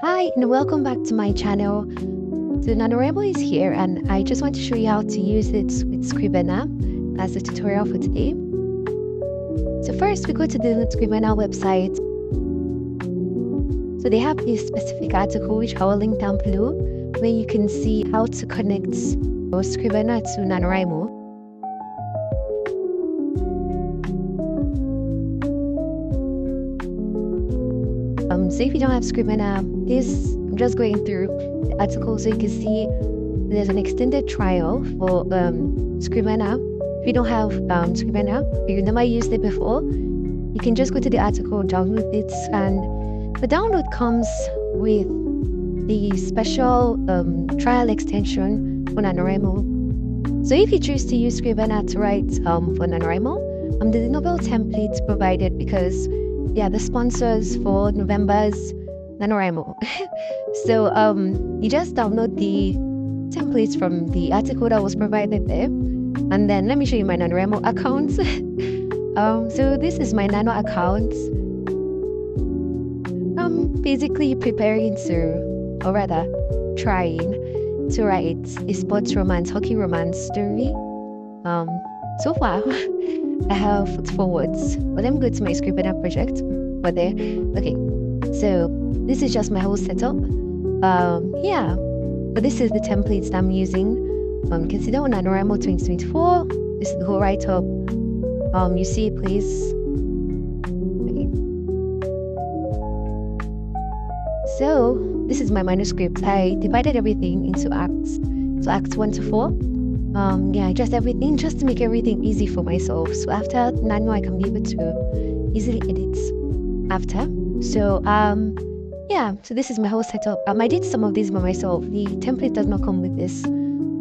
Hi and welcome back to my channel. So NaNoWriMo is here and I just want to show you how to use it with Scrivener as the tutorial for today. So first we go to the Scrivener website. So they have this specific article which I will link down below where you can see how to connect your Scrivener to NaNoWriMo. So if you don't have Scrivener, I'm just going through the article so you can see there's an extended trial for Scrivener. If you don't have Scrivener, or you've never used it before, you can just go to the article, download it, and the download comes with the special trial extension for NaNoWriMo. So if you choose to use Scrivener to write for NaNoWriMo, the novel template provided because the sponsors for November's NaNoWriMo. So you just download the templates from the article that was provided there, and then let me show you my NaNoWriMo account. So this is my Nano account. Basically preparing to, or rather trying to write a sports romance, hockey romance story. So far I have put forwards, but let me go to my Scrivener project for there. Okay, so this is just my whole setup. But this is the templates that I'm using. You can see that one, NaNoWriMo 2024. This is the whole write-up. You see it, please. Okay. So this is my manuscript. I divided everything into acts. So acts 1 to 4. Just everything, just to make everything easy for myself. So after Nano, I can be able to easily edit after. So so this is my whole setup. I did some of these by myself. The template does not come with this.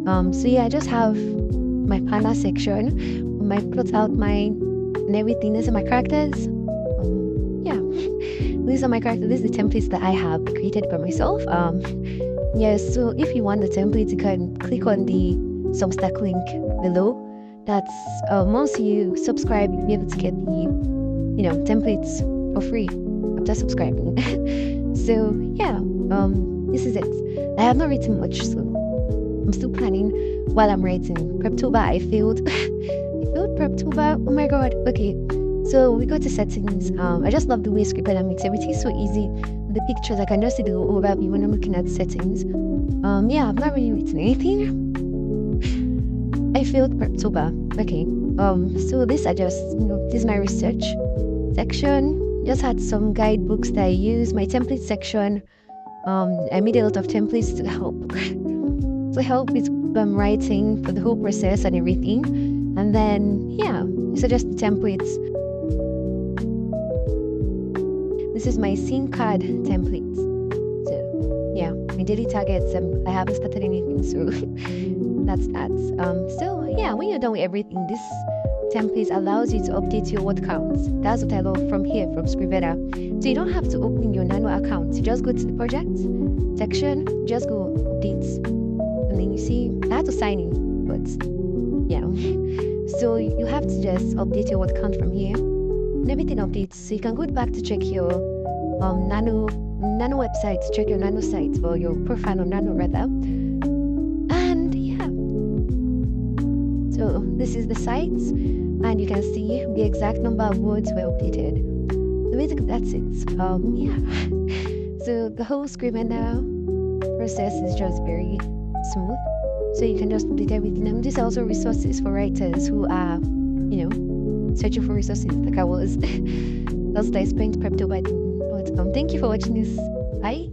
I just have my panel section, my plot outline, and everything. These are my characters. These are my characters. These are the templates that I have created by myself. So if you want the template, you can click on the Substack link below. That's once you subscribe, you'll be able to get the templates for free after subscribing. So this is it. I have not written much, so I'm still planning while I'm writing. Preptober, I failed. I failed Preptober. Oh my god. Okay, so we go to settings. I just love the way Scrivener makes everything so easy. The pictures, I can just see the overview when I'm looking at settings. I've not really written anything. I failed Preptober. Okay. So these are just, this is my research section. Just had some guidebooks that I use. My template section. I made a lot of templates to help with writing for the whole process and everything. And then these are just the templates. This is my scene card templates. So my daily targets. I haven't started anything, so that's that. When you're done with everything, this template allows you to update your word counts. That's what I love from here, from Scrivener. So you don't have to open your Nano account. You just go to the project section, just go updates, and then you see I had to sign in, but so you have to just update your word count from here, and everything updates. So you can go back to check your Nano website, check your Nano site or your profile on Nano rather. And so this is the site, and you can see the exact number of words were updated. So basically that's it. So the whole Scrivener process is just very smooth. So you can just update everything. And these are also resources for writers who are, searching for resources like I was. That's why I spent Preptober. Thank you for watching this. Bye.